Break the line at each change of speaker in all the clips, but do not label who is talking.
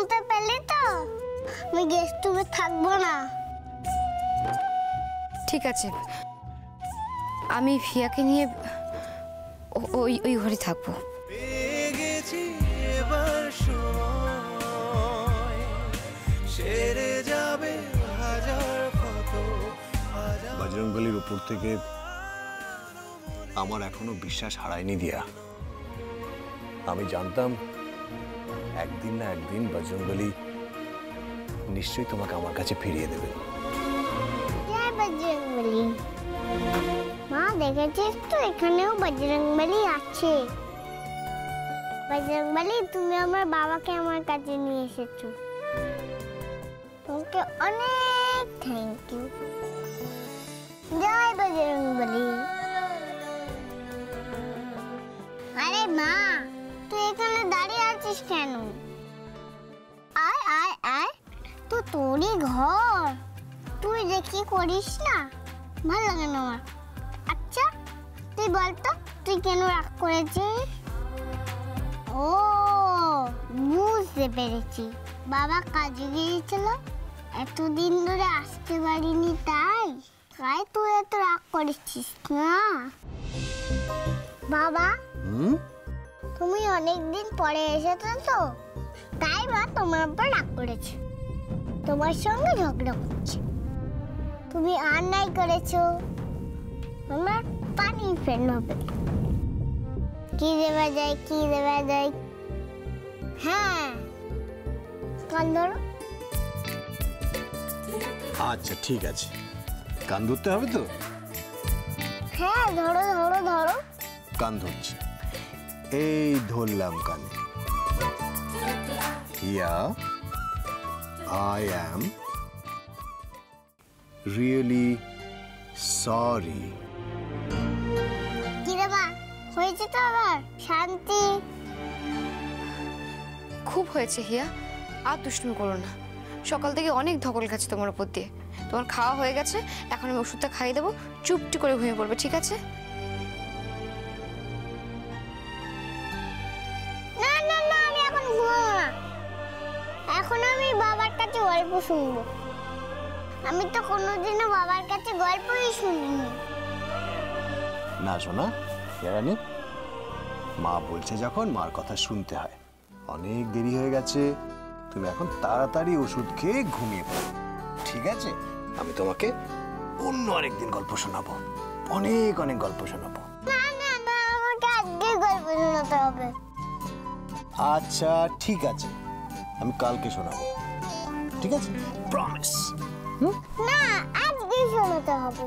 শুনতে পেলি তো? আমি গেস্ট রুমে থাকবো না।
ঠিক আছে, আমি হিয়াকে নিয়ে ওই ঘরে থাকবো।
বজরংবলীর উপর থেকে আমার এখনো বিশ্বাস হারায়নি দিয়া। আমি জানতাম একদিন না একদিন বজরংবলী নিশ্চয়ই তোমাকে আমার কাছে ফিরিয়ে দেবে।
জয় বজরংবলী। মা দেখেছিস তো এখানেও বজরংবলী আছে। বজরংবলী, তুমি আমার বাবাকে আমার কাছে নিয়ে এসেছো, তোমাকে অনেক থ্যাংক ইউ। জয় বজরংবলী। আরে মা, তুই এখানে দাঁড়িয়ে আছিস কেন? আয় আয় আয়, তো তোরই ঘর, তুই যে কি করিস না, ভালো লাগে না আমার। আচ্ছা তুই বলতো, তুই কেন রাগ করেছিস? ও, বুঝতে পেরেছি, বাবা কাজে গিয়েছিল, এতদিন ধরে আসতে পারিনি, তাই তুই এত রাগ করেছিস না। বাবা, তুমি অনেকদিন পরে এসেছো তো, তাই মা তোমার উপর রাগ করেছে, তোমার সঙ্গে ঝগড়া করছে। তুমি অন্যায় করেছো, আমার পানি ফেলবে। কি দেওয়া যায়, কি দেওয়া যায়? হ্যাঁ, কান ধরো।
আচ্ছা ঠিক আছে, কান ধরতে হবে তো?
হ্যাঁ, ধরো ধরো ধরো।
কান ধরছি, এই ধরলাম কান। হিয়া, I am really sorry.
কি রে মা, হয়েছে তো আবার শান্তি?
খুব হয়েছে হিয়া, আর দুষ্টুমি করো না। সকাল থেকে অনেক ধকল খাচ্ছে তোমার উপর দিয়ে। তোমার খাওয়া হয়ে গেছে, এখন আমি ওষুধটা খাইয়ে দেবো, চুপটি করে ঘুমিয়ে পড়বে, ঠিক আছে?
না না না, আমি এখন ঘুমাবো না, এখন আমি বাবার কাছে গল্প শুনবো। আমি তো কোনোদিনও বাবার কাছে গল্পই শুনিনি।
না শোনা রানী, মা বলছে যখন মার কথা শুনতে হয়। অনেক দেরি হয়ে গেছে, তুমি এখন তাড়াতাড়ি ওষুধ খেয়ে ঘুমিয়ে পড়ো, ঠিক আছে? আমি তোমাকে অন্য আরেকদিন গল্প শোনাবো, অনেক অনেক গল্প শোনাবো।
না না না, আমাকে আজকে গল্প শোনাতে হবে।
আচ্ছা ঠিক আছে, আমি কালকে শোনাবো, ঠিক আছে? প্রমিস।
না, আজকে শোনাতে হবে।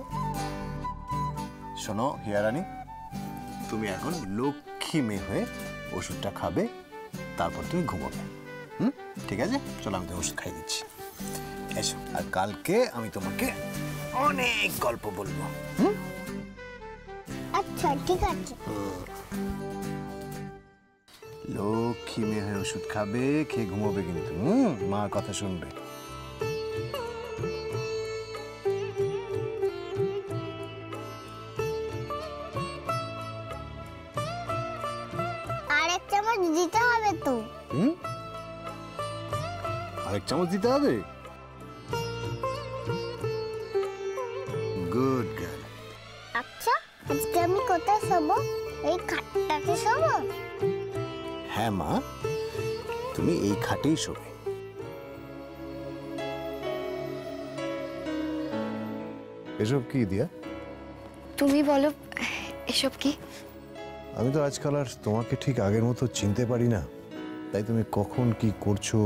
শোনো হিয়া রানী, তুমি এখন লক্ষ্মী মেয়ে হয়ে ওষুধটা খাবে, তারপর তুমি ঘুমোবে। ঠিক আছে, চলো আমি তোমার ওষুধ খাইয়ে দিচ্ছি, এসো। আর কালকে আমি তোমাকে অনেক গল্প বলবো।
আচ্ছা ঠিক আছে।
লক্ষ্মী মেয়ে হয়ে ওষুধ খাবে, খেয়ে ঘুমোবে, কিন্তু মার কথা শুনবে।
আরেক চামচ দিতে হবে তো।
আরেক চামচ দিতে হবে? Good girl.
আচ্ছা, আজকে আমি কোথায় শোবো? এই খাটটাতে শোবো?
হ্যাঁ মা, তুমি এই খাটেই শোবে। এসব কি দিয়া?
তুমি বলো, এসব কি?
আমি তো আজকাল আর তোমাকে ঠিক আগের মতো চিনতে পারি না, তাই তুমি কখন কি করছো,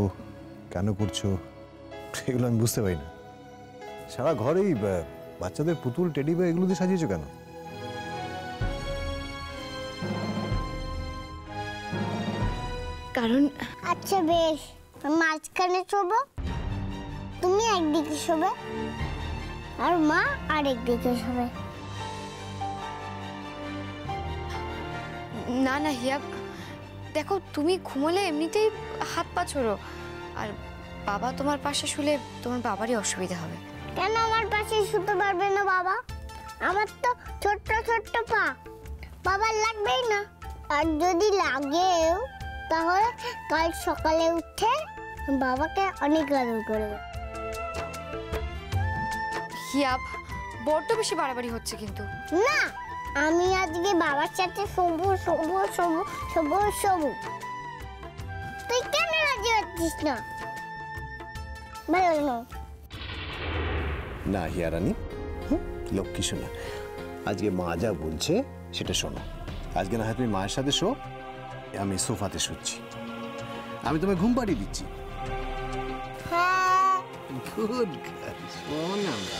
কেন করছো, সেগুলো আমি বুঝতে পারি না। সারা ঘরেই বাচ্চাদের পুতুল, টেডি বা এগুলো দিয়ে সাজিয়েছো কেন?
কারণ
আচ্ছা বেশ, আমি মাঝখানে শোবো, তুমি একদিকে শোবে, আর মা আরেকদিকে শোবে।
না না হিয়া, দেখো তুমি ঘুমোলে এমনিতেই হাত পা ছোড়ো, আর বাবা তোমার পাশে শুলে তোমার বাবারই অসুবিধা হবে।
কেন আমার পাশে শুতে পারবে না বাবা? আমার তো ছোট্ট ছোট্ট পা, বাবার লাগবেই না। আর যদি লাগেও, তাহলে কাল সকালে উঠে বাবাকে অনেক আদর করবে।
হিয়া বড্ড বেশি বাড়াবাড়ি হচ্ছে কিন্তু।
না, আমি আজকে বাবার সাথে শোবো শোবো শোবো শোবো শোবো। তুই কেন রাজি হচ্ছিস না? বলো
না হিয়া রানী, লক্ষ্মী শোনা, আজকে মা যা বলছে সেটা শোনো। আজকে না হয় তুমি মায়ের সাথে শো, আমি সোফাতে শুচ্ছি। আমি তোমায় ঘুম পাড়িয়ে দিচ্ছি।
হ্যাঁ।
গুড গার্ল, শোন আমরা।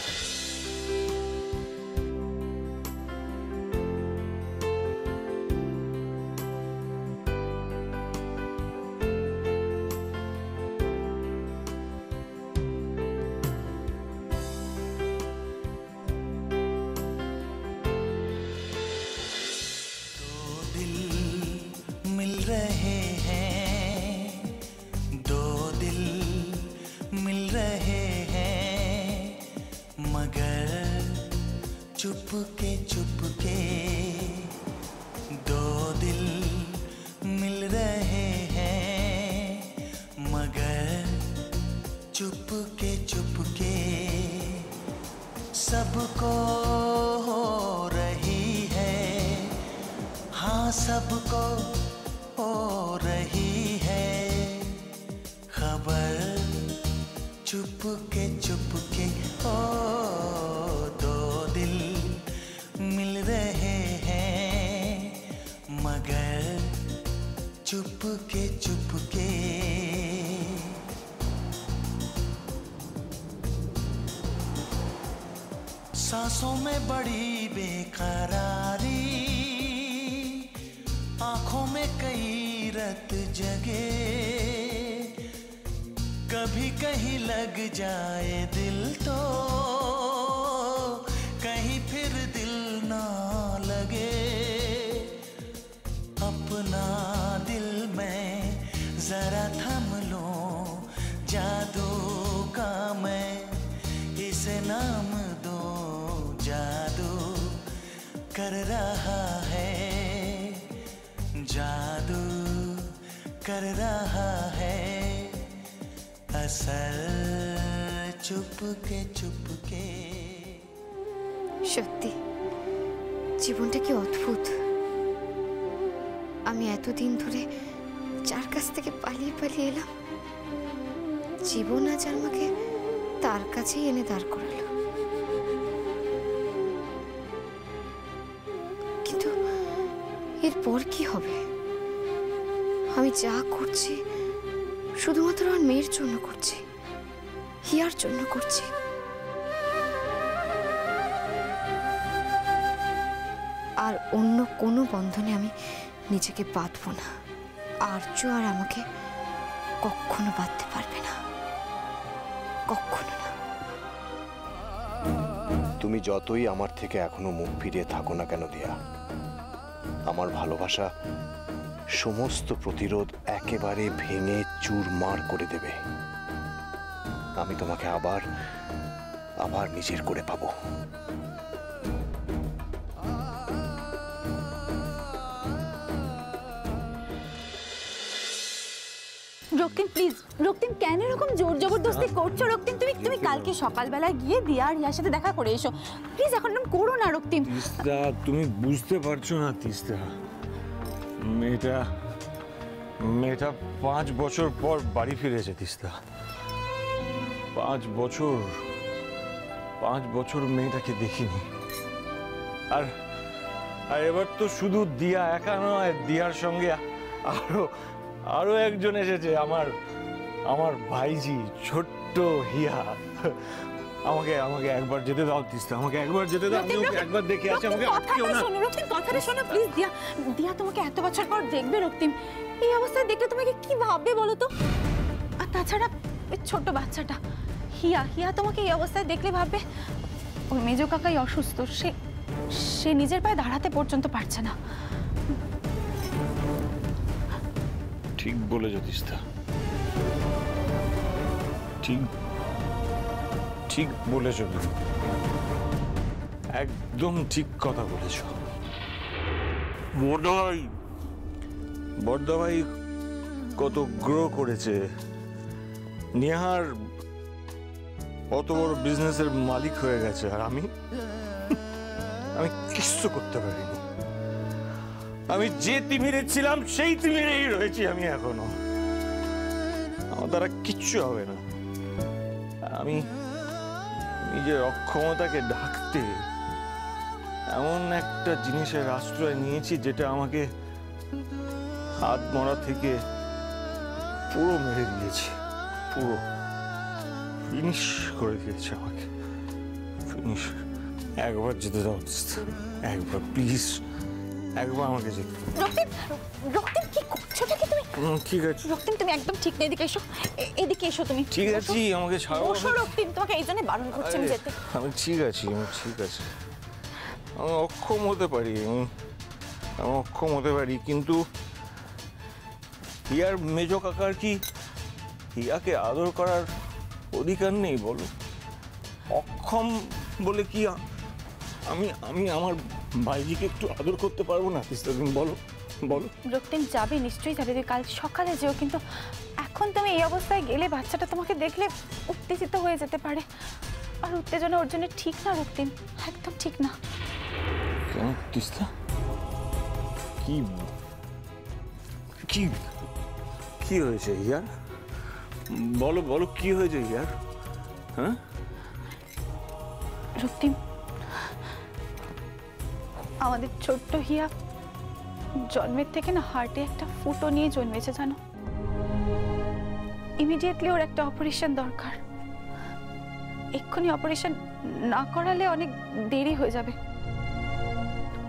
चुपके चुपके दो दिल मिल रहे हैं, मगर चुपके चुपके सबको हो रही है, हाँ सबको हो रही है खबर। चुपके चुपके ओ दो दिल मिल रहे हैं, मगर चुपके चुपके। सांसों में बड़ी बेकरारी, आंखों में कई रत जगे, कभी कहीं लग जाए दिल तो कहीं फिर दिल ना लगे। अपना दिल मैं जरा थम लूं, जादू का मैं इसे नाम दूं, जादू कर रहा है, जादू कर रहा है असर चुपके चुपके।
সত্যি জীবনটা কি অদ্ভুত। আমি এতদিন ধরে যার কাছ থেকে পালিয়ে পালিয়ে এলাম, জীবন আজ আমাকে তার কাছেই এনে দাঁড় করালো। কিন্তু এরপর কি হবে? আমি যা করছি শুধুমাত্র আমার মেয়ের জন্য করছি, হিয়ার জন্য করছি। আর অন্য কোনো বন্ধনে আমি নিজেকে বাঁধবো না। আর্য আর আমাকে কখনো বাঁধতে পারবে না, কখনো না।
তুমি যতই আমার থেকে এখনো মুখ ফিরিয়ে থাকো না কেন দিয়া, আমার ভালোবাসা সমস্ত প্রতিরোধ একেবারে ভেঙে চুরমার করে দেবে। আমি তোমাকে আবার আবার নিজের করে পাবো।
রক্তিম প্লিজ, রক্তিম কেন এরকম জোর জবরদস্তি করছো? রক্তিম তুমি তুমি কালকে সকালবেলা গিয়ে দিয়া আর রিয়ার সাথে দেখা করে এসো প্লিজ। এখন এরকম করো না রক্তিম।
তিস্তা, তুমি বুঝতে পারছো না তিস্তা, মেয়েটা 5 বছর পর বাড়ি ফিরেছে তিস্তা। 5 বছর মেয়েটাকে দেখিনি। আর এবার তো শুধু দিয়া একা নয়, দিয়ার সঙ্গে আরো একজন এসেছে, আমার ভাইজি ছোট্ট হিয়া। আমাকে একবার যেতে দাও তিস্তা, আমাকে একবার যেতে দাও, আমি ওকে একবার দেখে আসি। আমাকে আটকেও না।
রক্তিম কথাটা শোনো প্লিজ। দিয়া তোমাকে এত বছর পর দেখবে রক্তিম, এই অবস্থায় দেখলে তোমাকে কি ভাববে বলো তো? আর তাছাড়া ওই ছোট বাচ্চাটা হিয়া তোমাকে এই অবস্থায় দেখলে ভাববে ওর মেজো কাকাই অসুস্থ, সে নিজের পায়ে দাঁড়াতে পর্যন্ত পারছে না।
ঠিক বলেছ তিস্তা, ঠিক বলেছ, একদম ঠিক কথা বলেছ। বড়দা ভাই কত গ্রো করেছে, নেহার অত বড় বিজনেসের মালিক হয়ে গেছে, আর আমি কিচ্ছু করতে পারিনি। আমি যে তিমিরে ছিলাম সেই তিমিরেই রয়েছি আমি এখনো। আমার দ্বারা কিচ্ছু হবে না। আমি নিজের অক্ষমতাকে ঢাকতে এমন একটা জিনিসের আশ্রয় নিয়েছি যেটা আমাকে হাত মরা থেকে পুরো মেরে দিয়েছে, পুরো ফিনিশ করে দিয়েছে আমাকে, ফিনিশ। একবার যেতে দাও, একবার প্লিজ, একবার আমাকে যেতে দাও।
রক্তিম, রক্তিম কি করছো নাকি তুমি?
ঠিক আছে
রক্তিম, তুমি একদম ঠিক নেই, এদিকে এসো, এদিকে এসো তুমি।
ঠিক আছে, আমাকে ছাড়ো।
বসো রক্তিম, তোমাকে এই জন্য বারণ করছি আমি যেতে।
আমি ঠিক আছি, আমি ঠিক আছে। আমি অক্ষম হতে পারি, আমি অক্ষম হতে পারি, কিন্তু হিয়ার মেজো কাকার কি হিয়াকে আদর করার অধিকার নেই বলো? অক্ষম বলে কি আমি আমার ভাইজিকে একটু আদর করতে পারবো না? তুমি বলো বলো।
রক্তিম যাবে, নিশ্চয়ই যাবে, কাল সকালে যেও, কিন্তু এখন তুমি এই অবস্থায় গেলে বাচ্চাটা তোমাকে দেখলে উত্তেজিত হয়ে যেতে পারে, আর উত্তেজনা ওর জন্য ঠিক না রক্তিম, একদম ঠিক না।
কেন তিস্তা, কি কি কি হয়েছে ইয়ার? বলো বলো, কি হয়েছে ইয়ার? হ্যাঁ
রক্তিম, আমাদের ছোট্ট হিয়া জন্মের থেকে না হার্টে একটা ফুটো নিয়ে জন্মেছে জানো। ইমিডিয়েটলি ওর একটা অপারেশন দরকার। এক্ষুনি অপারেশন না করালে অনেক দেরি হয়ে যাবে,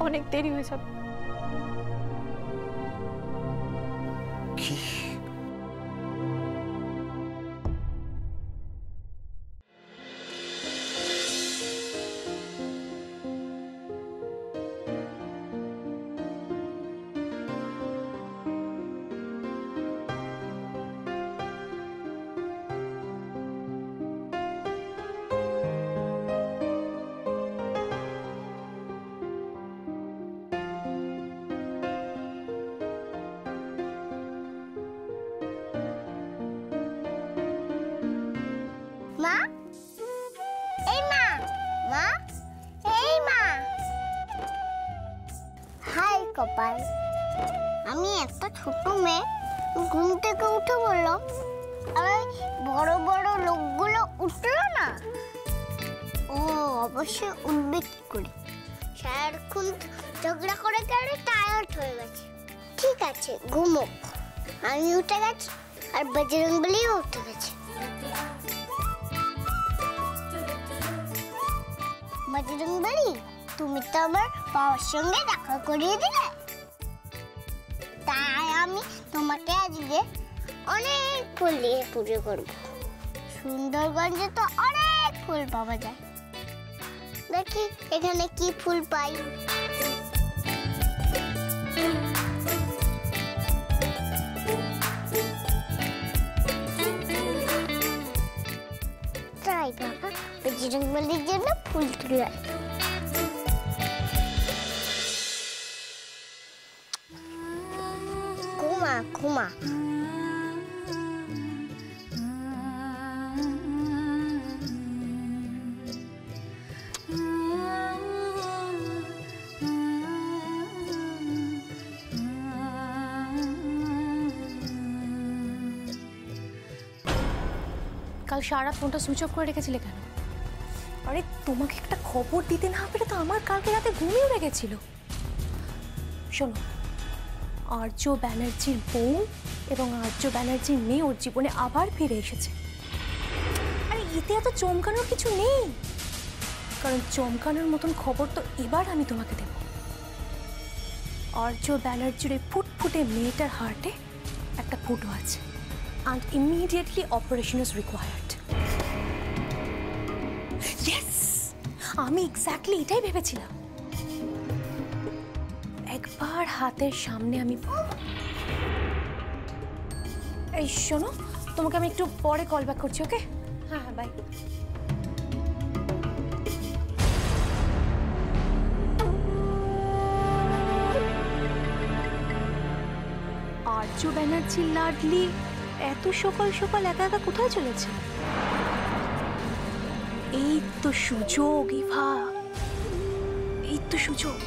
অনেক দেরি হয়ে যাবে।
কি?
মা, এই মা, মা, এই মা। হাই কপাল, আমি একটা ছোট মেয়ে, ঘুম থেকে উঠে বললাম, আর বড় বড় লোকগুলো উঠলো না। ও অবশ্যই উঠবে কি করে, সারাক্ষণ ঝগড়া করে করে টায়ার্ড হয়ে গেছে। ঠিক আছে, ঘুমোক, আমি উঠে গেছি, আর বজরংবলীও উঠে গেছে। বজরংবলী, তুমি তো আমার বাবার সঙ্গে দেখা করিয়ে দিলে, তাই আমি তোমাকে আজকে অনেক ফুল দিয়ে পুজো করব। সুন্দরগঞ্জে তো অনেক ফুল পাওয়া যায়, দেখি এখানে কি ফুল পাই। তাই বাবা, বজরংবলীর জন্য ফুল তুলে ঘুমা ঘুমা।
কাল সারা ফোনটা সুইচ অফ করে রেখেছিলে কেন? আরে তোমাকে একটা খবর দিতে না পেরে তো আমার কালকে রাতে ঘুমই উড়ে গেছিল। শোনো, আর্য ব্যানার্জির বউ এবং আর্য ব্যানার্জির মেয়ে ওর জীবনে আবার ফিরে এসেছে। আরে এতে এত চমকানোর কিছু নেই, কারণ চমকানোর মতন খবর তো এবার আমি তোমাকে দেব। আর্য ব্যানার্জির ওই ফুটফুটে মেয়েটার হার্টে একটা ফুটো আছে, and immediately operation is required. Yes! আমি এক্স্যাক্টলি এটাই ভেবেছিলাম। একবার হাতের সামনে আমি এই শোনো, তোমাকে আমি একটু পরে কল ব্যাক করছি, ওকে? হ্যাঁ হ্যাঁ, বাই। আর্য ব্যানার্জি লাডলি এত সকাল সকাল একা একা কোথায় চলেছে? এই তো সুযোগ ইভা, এই তো সুযোগ।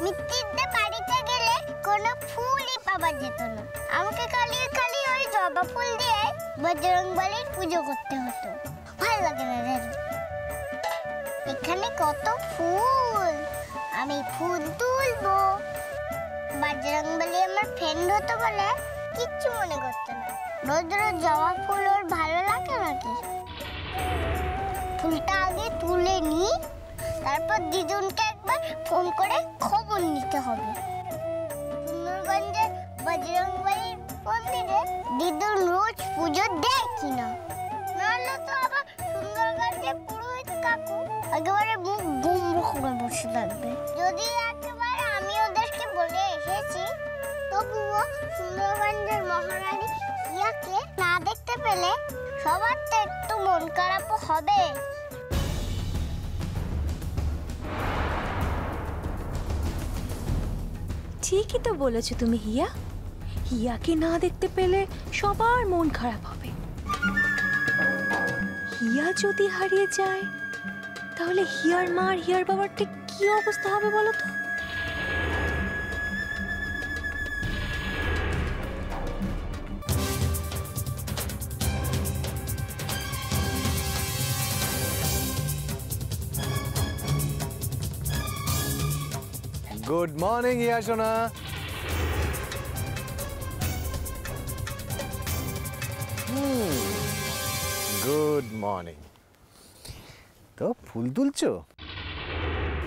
মিত্তিরদের বাড়িতে গেলে কোনো ফুলই পাওয়া যেত না। আমাকে খালি খালি ওই জবা ফুল দিয়ে বজরংবলীর পুজো করতে হতো। ভালো লাগে না রে। এখানে কত ফুল, আমি ফুল তুলবো। বজরংবলী আমার ফ্রেন্ড হতো বলে কিচ্ছু মনে করতো না। রোজ রোজ জবা ফুল ওর ভালো লাগে নাকি? ফুলটা আগে তুলে নি, তারপর দিদুনকে একবার ফোন করে খবর নিতে হবে। সুন্দরগঞ্জের বজরংবলীর মন্দিরে দিদুন রোজ পুজো দেয় কিনা, নাহলে তো আবার সুন্দরগঞ্জের পুরোহিত কাকু একেবারে মুখ গুম্ব করে বসে থাকবে। যদি একেবারে আমি ওদেরকে বলে এসেছি, তবুও সুন্দরগঞ্জের মহারানী হিয়াকে না দেখতে পেলে সবার তো একটু মন খারাপও হবে।
ঠিকই তো বলেছো তুমি হিয়া, হিয়াকে না দেখতে পেলে সবার মন খারাপ হবে। হিয়া যদি হারিয়ে যায় তাহলে হিয়ার মা আর হিয়ার বাবার ঠিক কি অবস্থা হবে বলো তো?
গুড মর্নিং হিয়া সোনা। Good morning. তো ফুল তুলছো?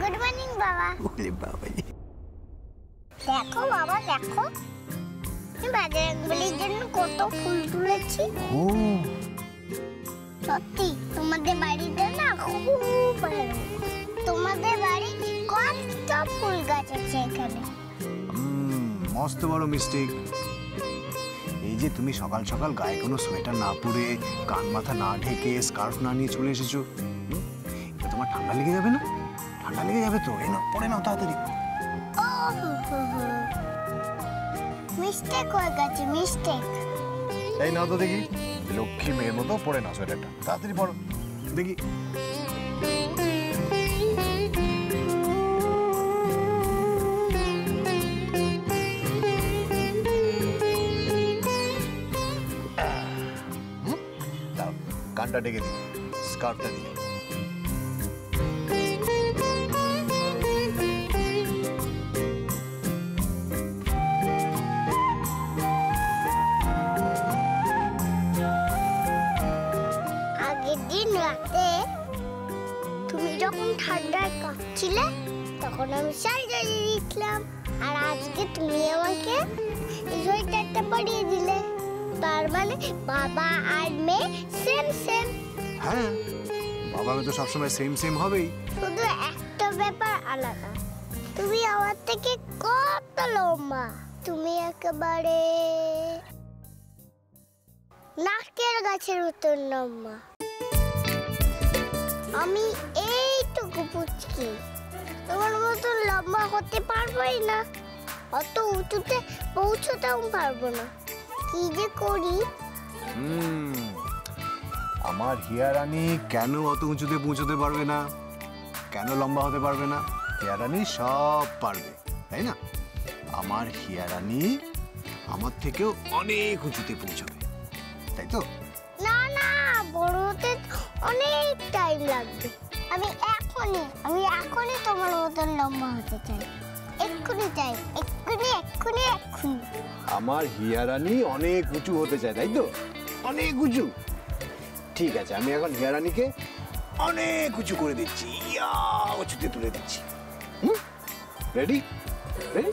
গুড মর্নিং বাবা।
ওরে বাবা,
দেখো বাবা দেখো, বজরংবলীর জন্য কত ফুল তুলেছি।
ও
সত্যি তোমাদের বাড়িতে না খুব ভালো। তোমাদের বাড়ি কত ফুল গাছ আছে এখানে।
মস্ত বড় মিস্টেক। এই যে তুমি সকাল সকাল গায়ে কোনো সোয়েটার না পরে, কান মাথা না ঢেকে, স্কার্ফ না নিয়ে চলে এসেছো। তোমার ঠান্ডা লেগে যাবে না? ঠান্ডা লেগে যাবে তো। এই নাও, পরে নাও তাড়াতাড়ি।
মিস্টেক হয়ে গেছে, মিস্টেক।
এই নাও তো দেখি, লক্ষ্মী মেয়ের মতো পরে নাও সোয়েটারটা। তাড়াতাড়ি পড়ো দেখি। কানটা ডেকে দিই, স্কার্ফটা দিয়ে।
আগের দিন রাতে তুমি যখন ঠান্ডায় কাঁপছিলে তখন আমি শাড়ি জড়িয়ে দিয়েছিলাম, আর আজকে তুমি আমাকে সোয়েটারটা পরিয়ে দিলে। তার মানে বাবা আর মেয়ে সেম সেম।
হ্যাঁ, বাবা মেয়ে তো সবসময় সেম সেম হবেই।
শুধু একটা ব্যাপার আলাদা, তুমি আমার থেকে কত লম্বা। তুমি একেবারে নাকের গাছের মতন লম্বা। আমি এইটুকু পুচকি, তোমার মতন লম্বা হতে পারবোই না, অত উঁচুতে পৌঁছতেও পারবো না। কি যে করি।
আমার হিয়া রানী কেন অত উঁচুতে পৌঁছতে পারবে না, কেন লম্বা হতে পারবে না? হিয়া রানী সব পারবে, তাই না? আমার হিয়া রানী আমার থেকেও অনেক উঁচুতে পৌঁছবে, তাই তো?
না না, বড় হতে অনেক টাইম লাগবে। আমি এখনই তোমার মতন লম্বা হতে চাই। এক্ষুনি চাই, এক্ষুনি এক্ষুনি এক্ষুনি।
আমার হিয়া রানী অনেক উঁচু হতে চায়, তাই তো? অনেক উঁচু। ঠিক আছে, আমি এখন হিয়া রানীকে অনেক উঁচু করে দিচ্ছি, ইয়া উঁচুতে তুলে দিচ্ছি। রেডি? রেডি?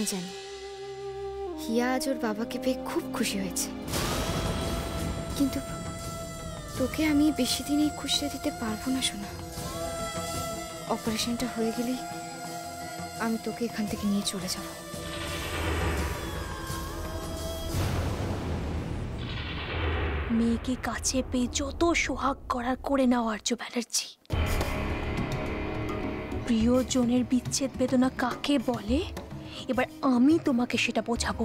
আমি জানি হিয়া আজ ওর বাবাকে পেয়ে খুব খুশি হয়েছে, কিন্তু তোকে আমি বেশি দিন এই খুশিটা দিতে পারবো না সোনা। অপারেশনটা হয়ে গেলেই আমি তোকে এখান থেকে নিয়ে চলে যাব।
মেয়েকে কাছে পেয়ে যত সোহাগ করার করে নাও আর্য ব্যানার্জি। প্রিয়জনের বিচ্ছেদ বেদনা কাকে বলে এবার আমি তোমাকে সেটা বোঝাবো।